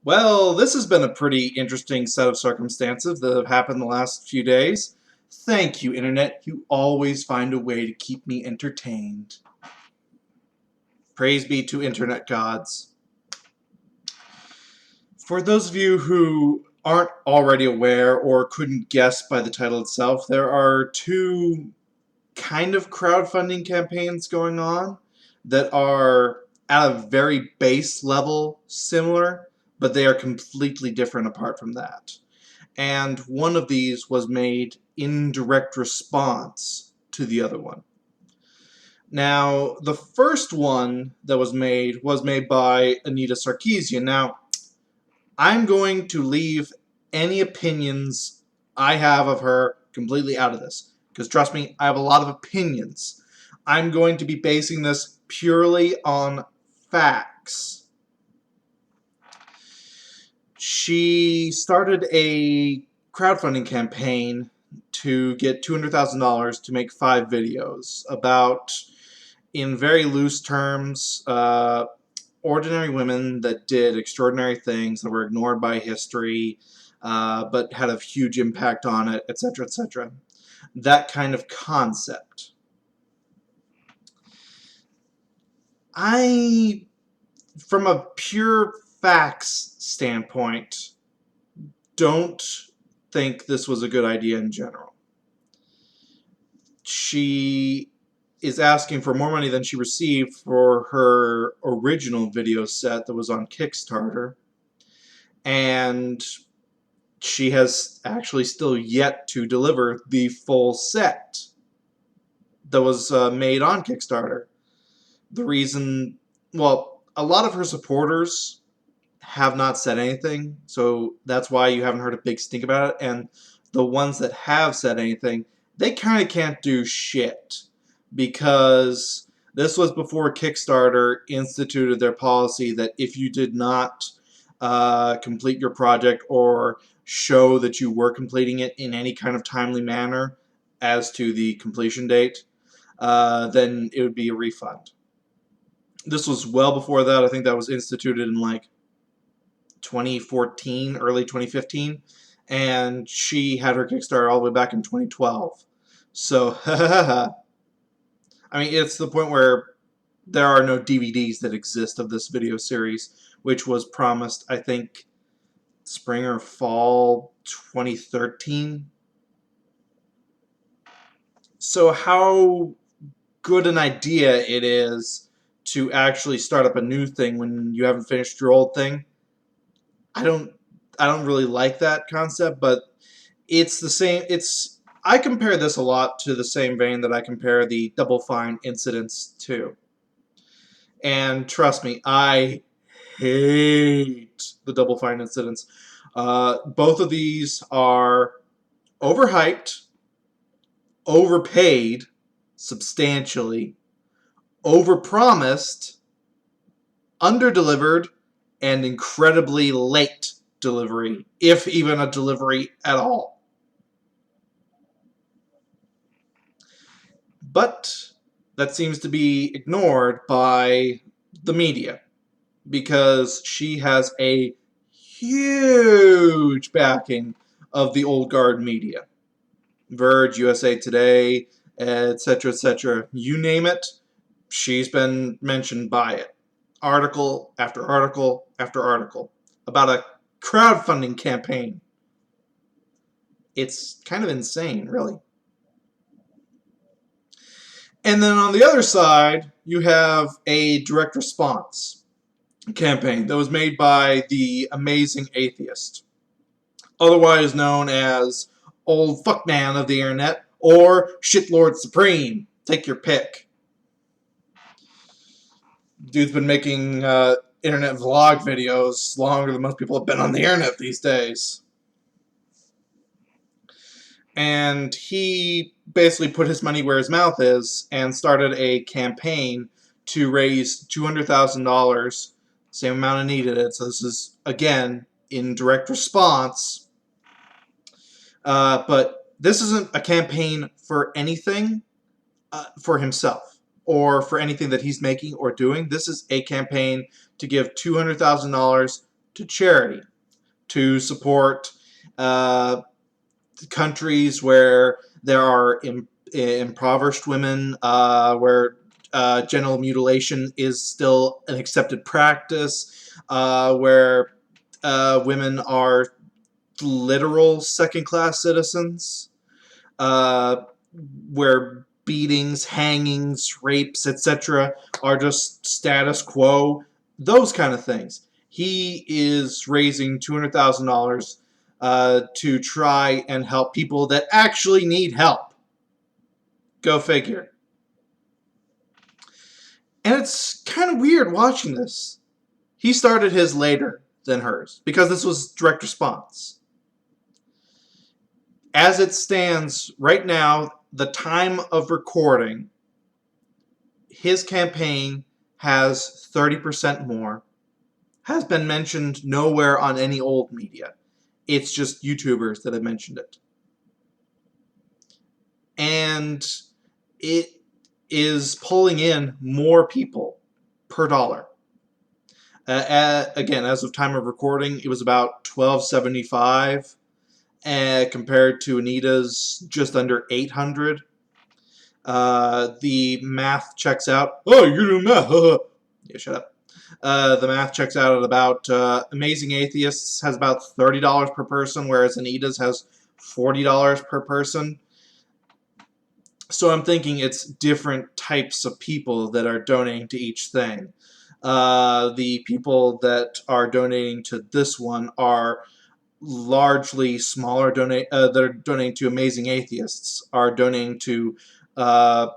Well, this has been a pretty interesting set of circumstances that have happened the last few days. Thank you, Internet. You always find a way to keep me entertained. Praise be to Internet gods. For those of you who aren't already aware or couldn't guess by the title itself, there are two kind of crowdfunding campaigns going on that are at a very base level similar, but they are completely different apart from that. And one of these was made in direct response to the other one. Now, the first one that was made by Anita Sarkeesian. Now, I'm going to leave any opinions I have of her completely out of this, because trust me, I have a lot of opinions. I'm going to be basing this purely on facts. She started a crowdfunding campaign to get $200,000 to make 5 videos about, in very loose terms, ordinary women that did extraordinary things that were ignored by history, but had a huge impact on it, etc., etc. That kind of concept. From a pure facts standpoint, don't think this was a good idea in general. She is asking for more money than she received for her original video set that was on Kickstarter, and she has actually still yet to deliver the full set that was made on Kickstarter. The reason, well, a lot of her supporters have not said anything, so that's why you haven't heard a big stink about it, and the ones that have said anything, they kind of can't do shit, because this was before Kickstarter instituted their policy that if you did not complete your project or show that you were completing it in any kind of timely manner as to the completion date, then it would be a refund. This was well before that. I think that was instituted in like 2014, early 2015, and she had her Kickstarter all the way back in 2012. So, I mean, it's the point where there are no DVDs that exist of this video series, which was promised, I think, spring or fall 2013. So how good an idea it is to actually start up a new thing when you haven't finished your old thing, I don't really like that concept, but it's the same. I compare this a lot to the same vein that I compare the Double Fine incidents to. And trust me, I hate the Double Fine incidents. Both of these are overhyped, overpaid substantially, overpromised, underdelivered, and incredibly late delivery, if even a delivery at all. But that seems to be ignored by the media, because she has a huge backing of the old guard media. Verge, USA Today, etc., etc. You name it, she's been mentioned by it. Article after article after article about a crowdfunding campaign. It's kind of insane, really. And then on the other side, you have a direct response campaign that was made by the Amazing Atheist, otherwise known as Old Fuckman of the Internet or Shitlord Supreme. Take your pick. Dude's been making internet vlog videos longer than most people have been on the internet these days. And he basically put his money where his mouth is and started a campaign to raise $200,000, same amount of needed. So this is, again, in direct response. But this isn't a campaign for anything for himself or for anything that he's making or doing. This is a campaign to give $200,000 to charity, to support countries where there are impoverished women, where genital mutilation is still an accepted practice, where women are literal second-class citizens, uh, where beatings, hangings, rapes, etc. are just status quo, those kind of things. He is raising $200,000 to try and help people that actually need help. Go figure. And it's kind of weird watching this. He started his later than hers because this was direct response. As it stands right now, the time of recording, his campaign has 30% more, has been mentioned nowhere on any old media. It's just YouTubers that have mentioned it. And it is pulling in more people per dollar. Again, as of time of recording, it was about $12.75 compared to Anita's just under $800. The math checks out. Oh, you do math. Yeah, shut up. The math checks out at about Amazing Atheists has about $30 per person, whereas Anita's has $40 per person. So I'm thinking it's different types of people that are donating to each thing. The people that are donating to this one are largely smaller that are donating to Amazing Atheists are donating to the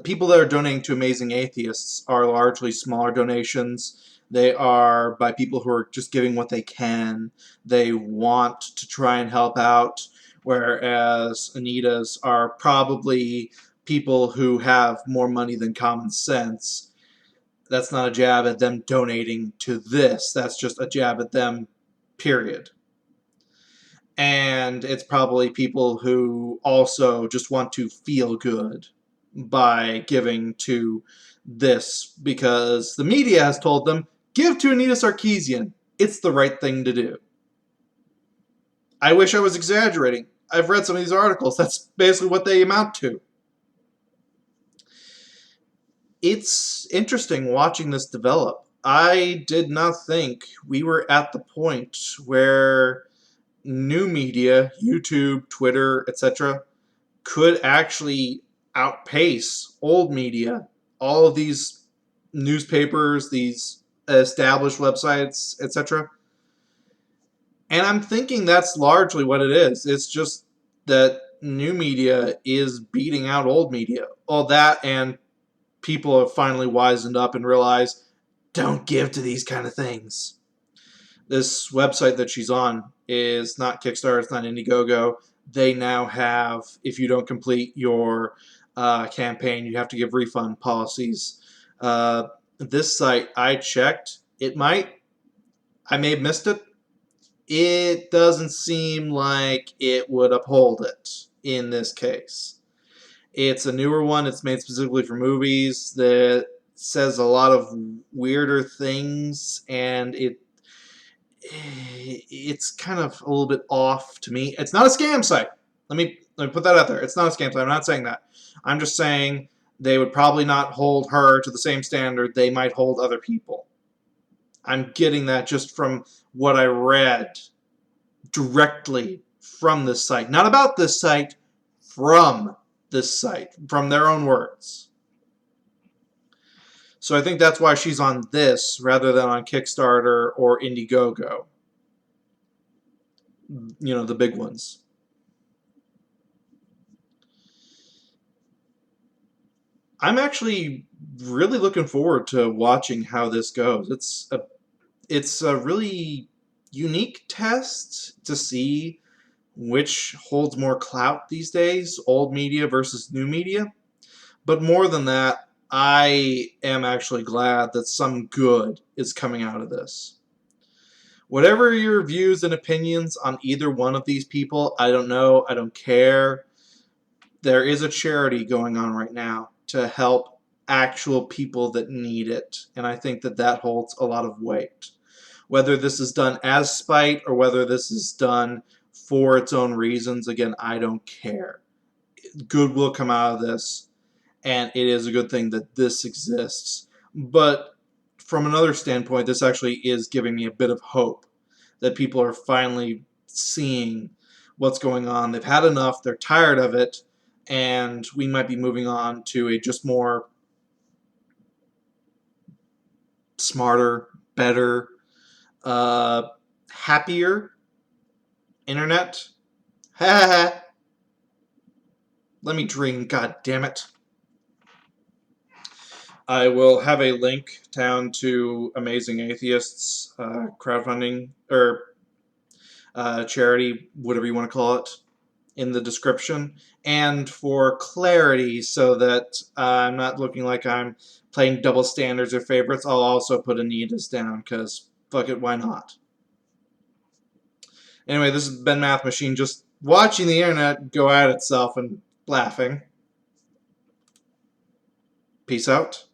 people that are donating to Amazing Atheists are largely smaller donations. They are by people who are just giving what they can. They want to try and help out, whereas Anita's are probably people who have more money than common sense. That's not a jab at them donating to this. That's just a jab at them, period. And it's probably people who also just want to feel good by giving to this because the media has told them, give to Anita Sarkeesian. It's the right thing to do. I wish I was exaggerating. I've read some of these articles. That's basically what they amount to. It's interesting watching this develop. I did not think we were at the point where new media, YouTube, Twitter, etc., could actually outpace old media. All of these newspapers, these established websites, etc. And I'm thinking that's largely what it is. It's just that new media is beating out old media. All that, and people have finally wisened up and realized, don't give to these kind of things. This website that she's on is not Kickstarter, it's not Indiegogo. They now have, if you don't complete your campaign, you have to give refund policies. This site, I checked, I may have missed it. It doesn't seem like it would uphold it in this case. It's a newer one. It's made specifically for movies that says a lot of weirder things, and it's kind of a little bit off to me. It's not a scam site. Let me put that out there. It's not a scam site. I'm not saying that. I'm just saying they would probably not hold her to the same standard they might hold other people. I'm getting that just from what I read directly from this site. Not about this site, from this site, from their own words. So I think that's why she's on this rather than on Kickstarter or Indiegogo. You know, the big ones. I'm actually really looking forward to watching how this goes. It's a really unique test to see which holds more clout these days, old media versus new media. But more than that, I am actually glad that some good is coming out of this. Whatever your views and opinions on either one of these people, I don't know, I don't care. There is a charity going on right now to help actual people that need it. And I think that that holds a lot of weight. Whether this is done as spite or whether this is done for its own reasons, again, I don't care. Good will come out of this, and it is a good thing that this exists. But from another standpoint, this actually is giving me a bit of hope that people are finally seeing what's going on. They've had enough, they're tired of it, and we might be moving on to a just more smarter, better, happier internet. Ha ha ha. Let me dream, god damn it. I will have a link down to Amazing Atheists crowdfunding or charity, whatever you want to call it, in the description. And for clarity, so that I'm not looking like I'm playing double standards or favorites, I'll also put Anita's down, because fuck it, why not? Anyway, this has been Math Machine, just watching the internet go at itself and laughing. Peace out.